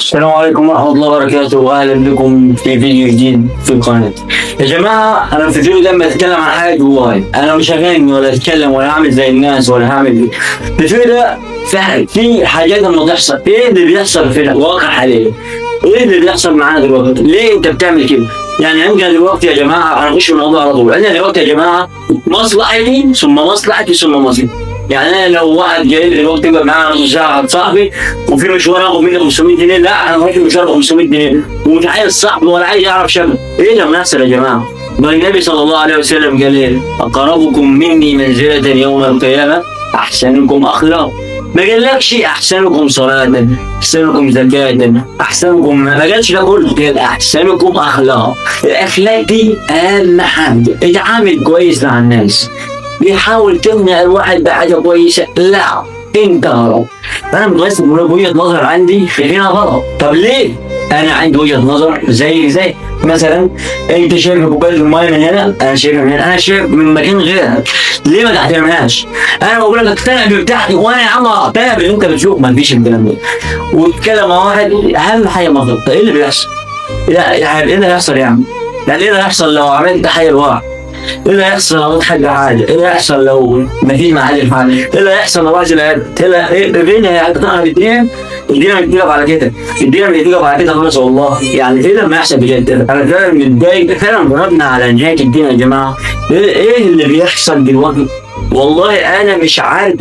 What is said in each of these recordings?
السلام عليكم ورحمة الله وبركاته، وأهلا بكم في فيديو جديد في قناتي. يا جماعة أنا في الفيديو ده بتكلم عن حاجة جواي، أنا مش هغني ولا أتكلم ولا أعمل زي الناس ولا هعمل في الفيديو ده في حاجات لما تحصل. إيه اللي بيحصل في الواقع حاليا؟ إيه اللي بيحصل معانا دلوقتي؟ ليه أنت بتعمل كده؟ يعني عندنا دلوقتي يا جماعة، أنا أخش في الموضوع على طول. عندنا دلوقتي يا جماعة مصلحتي ثم مصلحتي ثم مصلحتي. يعني انا لو واحد جاي لي دلوقتي تبقى معانا نص ساعه صاحبي وفي مشوار اخد منه 500 جنيه، لا انا رايح مشوار 500 جنيه ومش عايز صاحبي ولا عايز يعرف شبه. ايه اللي بيحصل يا جماعه؟ ما النبي صلى الله عليه وسلم قال ايه؟ اقربكم مني منزله يوم القيامه احسنكم اخلاقا. ما قالكش احسنكم صلاه، احسنكم زكاه، احسنكم، ما قالش ده كله، قال احسنكم اخلاقا. الاخلاق دي اهم حاجه. اتعامل كويس مع الناس، بيحاول تقنع الواحد بحاجه كويسه، لا انت غلط. انا متوسط من وجهه نظر عندي هنا غلط. طب ليه؟ انا عندي وجهه نظر زي مثلا انت شايف كوبايه المايه من هنا، انا شايفها من هنا، انا شايف من مكان غيرك. ليه ما تعتمدهاش؟ انا بقول لك اقتنع بتاعتي وانا يا عم اقتنع باللي انت بتشوف. ما فيش الكلام ده. واتكلم مع واحد اهم حاجه مظبوطه. ايه اللي بيحصل؟ يعني ايه اللي هيحصل يا عم؟ يعني ايه اللي هيحصل لو عملت حاجه لواحد؟ ايه اللي هيحصل لو حاجه حاجه؟ ايه اللي هيحصل لو ما فيش معالي حاجه؟ ايه اللي هيحصل لو راجل فين هتقنع بالدين؟ الدين بيتقلب على كده، الدين بيتقلب على كده خلاص والله. يعني ايه لما يحصل بجد؟ انا فعلا متضايق، فعلا ضربنا على نهايه الدين يا جماعه. ايه اللي بيحصل دلوقتي؟ والله انا مش عارف.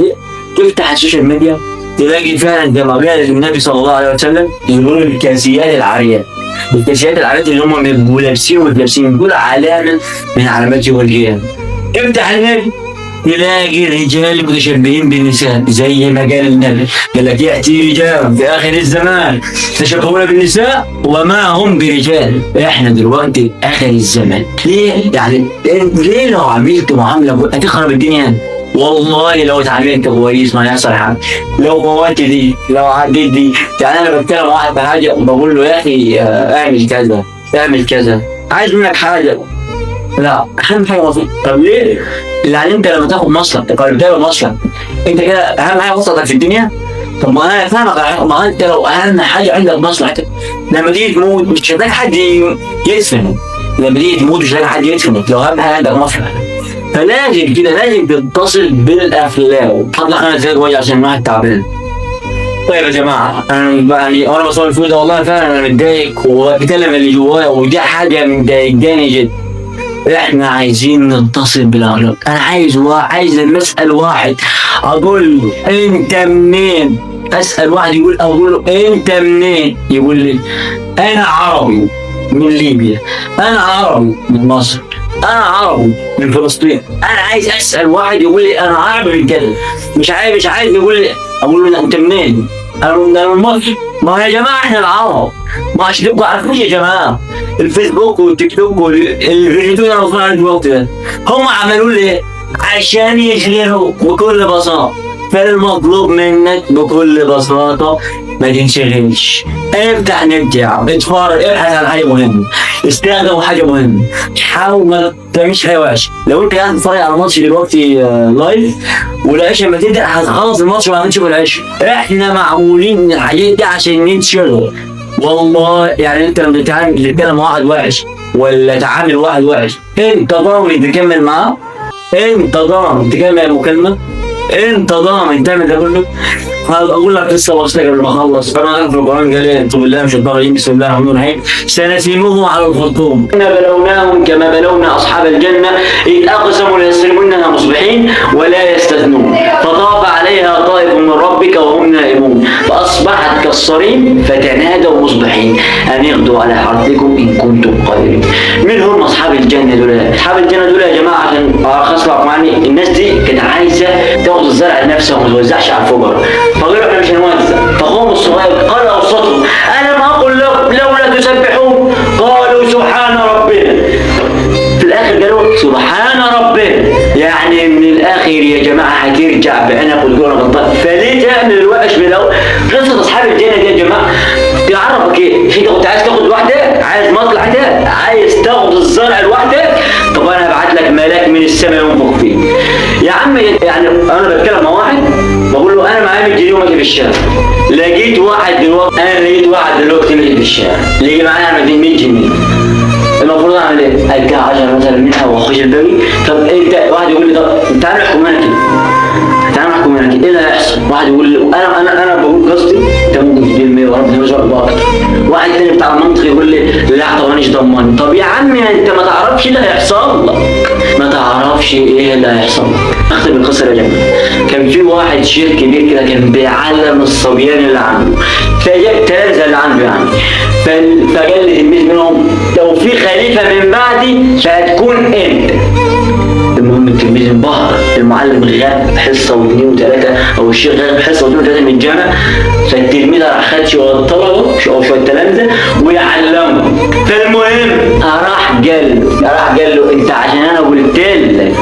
تفتح السوشيال ميديا تلاقي فعلا زي ما قال النبي صلى الله عليه وسلم يقولوا الكاسيات العاريات. الكاسيات العاريات اللي هم بيبقوا لابسين دول علامه من علامات يوم القيامه. افتح النبي تلاقي رجال متشبهين بالنساء زي ما قال النبي، قال لك ياتي رجال في اخر الزمان تشبهون بالنساء وما هم برجال. احنا دلوقتي اخر الزمان. ليه؟ يعني ليه لو عملت معامله هتخرب الدنيا؟ والله لو اتعاملت كويس ما هيحصل حاجه. لو فوتت دي، لو عديت دي، يعني انا بتكلم مع واحد بحاجه وبقول له يا اخي اعمل كذا اعمل كذا، عايز منك حاجه، لا اهم حاجه مصلحتك. طب ليه؟ يعني انت لما تاخد مصلحتك ولا بتعمل مصلحتك انت كده اهم حاجه مصلحتك في الدنيا؟ طب ما انا فاهمك، ما انت لو اهم حاجه عندك مصلحتك لما تيجي تموت مش هتلاقي حد يدفنك. لما تيجي تموت مش هتلاقي حد يدفنك لو اهم حاجه عندك مصلحتك. فلازم كده لازم تتصل بالاخلاق. حط انا ازاي جوايا عشان الواحد تعبان. طيب يا جماعه انا بصور الفيديو ده والله فعلا انا متضايق وبتكلم اللي جوايا، ودي حاجه مضايقاني جدا. احنا عايزين نتصل بالاخلاق. انا عايز اسال واحد اقول له انت منين؟ اسال واحد اقول له انت منين؟ يقول لي انا عربي من ليبيا، انا عربي من مصر، انا عربي من فلسطين. انا عايز اسال واحد يقول لي انا عربي من كده. مش عايز يقول لي اقول له انت منين؟ انا من مصر. ما يا جماعه احنا العرب، ما عشان تبقوا عارفين يا جماعه الفيسبوك والتيك توك والفيديو اللي انا بصور عليه دلوقتي ده هم عملوا لي عشان يشغلوا بكل بساطه. فالمطلوب منك بكل بساطه ما تنشغلش، افتح نت يا عم، اتفرج، ابحث عن حاجه مهمه، استخدم حاجه مهمه، حاول ما تعملش حاجه وحشه. لو انت قاعد تتفرج على ماتش دلوقتي لايف والعشاء ما تبدا هتخلص الماتش وما هنشوف العشاء. احنا معمولين الحاجات دي عشان نتشغل. والله يعني انت لما تتكلم مع واحد وحش ولا تعامل واحد وحش انت ضامن تكمل معاه؟ انت ضامن تكمل المكالمه؟ انت ضامن تعمل ده كله؟ اقول لك لسه بسيطه قبل ما اخلص. ربنا قال في القران قال ايه؟ طب بالله مش الضررين، بسم الله الرحمن الرحيم، سنسمهم على الخرطوم انا بلوناهم كما بلونا اصحاب الجنه اذ اقسموا ليصرمنها مصبحين ولا يستثنون فطاف عليها طائف من ربك وهم نائمون فاصبحت كالصريم فتنادوا مصبحين ان اغدوا على حرثكم ان كنتم قادرين. مين هم اصحاب الجنه دول؟ اصحاب الجنه دول يا جماعه عشان الخص لكم يعني الناس دي كانت عايزه تاخد الزرع لنفسها وما توزعش على الفقراء، فقالوا احنا مش هنوزع. فقام الصغير قال اوسطهم الم اقل لولا تسبحون قالوا سبحان ربنا. في الاخر قالوا سبحان ربنا، يعني من الاخر يا جماعه هترجع بعينك وتقول انا غلطان. فليه تعمل الوحش بالاول؟ قصه اصحاب الجنه دي يا جماعه تعرفك ايه؟ انت كنت عايز تاخد واحده، عايز مصلحتك، عايز تاخد الزرع لوحدك، طب انا هبعت لك ملاك من السماء ينفخ فيك يا عم. يعني انا بتكلم مع واحد بقول له انا معايا 100 جنيه وماشي في الشارع، لقيت واحد دلوقتي انا لقيت واحد دلوقتي ماشي في الشارع اللي معايا 100 جنيه، المفروض اعمل ايه؟ اديها 10 مثلا منها واخش الباقي. طب انت واحد يقول لي طب تعالى نحكم انا كده، تعالى نحكم انا كده، ايه اللي هيحصل؟ واحد يقول لي انا بقول قصدي انت ممكن تدير 100 ورب مش اكتر. واحد تاني بتاع المنطق يقول لي لا طب مانيش ضمني. طب يا عم انت ما تعرفش اللي هيحصل لك، ما تعرفش ايه اللي هيحصل لك. اختم القصه يا جماعه. كان في واحد شيخ كبير كده كان بيعلم الصبيان اللي عنده، فجاب تلامذه اللي عنده يعني، فقال لتلميذ منهم لو في خليفه من بعدي فهتكون انت. المهم التلميذ انبهر، المعلم غاب حصه واثنين وثلاثه او الشيخ غاب حصه واثنين وثلاثه من الجامع، فالتلميذ راح خد شويه طلبه او شويه تلامذه ويعلمهم. فالمهم راح قال له انت عشان انا قلت لك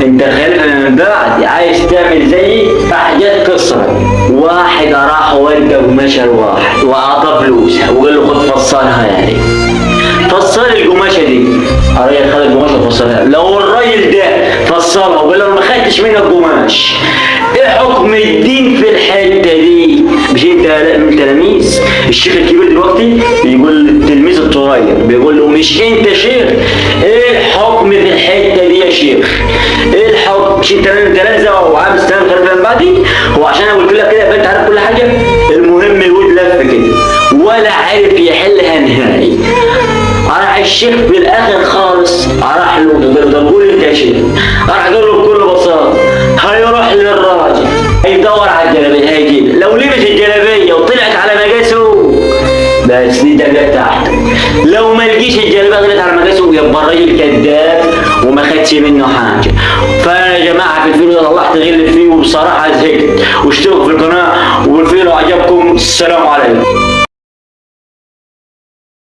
انت خليفه من بعد عايز تعمل زيي، راح جت قصه واحد راح ودى قماشه لواحد واعطاه فلوس وقال له خد فصلها يعني، فصل القماشه دي. الراجل خد القماشه وفصلها. لو الراجل ده فصلها وقال له ما خدتش منك قماش، ايه حكم الدين في الحته دي؟ مش انت من التلاميذ؟ الشيخ الكبير دلوقتي بيقول للتلميذ الصغير بيقول له مش انت شيخ، ايه الحكم في الحته دي يا شيخ؟ ايه الحكم؟ مش انت تلامذه وعامل استلام خليفه من بعدي؟ هو عشان انا قلت لك كده يبقى انت عارف كل حاجه؟ المهم الواد لف كده ولا عارف يحلها نهائي. راح الشيخ في الاخر خالص راح له قال له طب قول انت يا شيخ. راح قال له بكل بساطه هيروح للراجل هيدور على الجلابيه هيجيب، لو لبس الجلابيه وطلعت على مقاسه بس دي الدرجه بتاعتك، لو ما لقيش الجلابيه طلعت على مقاسه يبقى الراجل كذاب وما خدش منه حاجه. فانا يا جماعه في الفيديو ده طلعت غل فيه وبصراحه زهقت، واشتركوا في القناه والفيديو لو عجبكم السلام عليكم.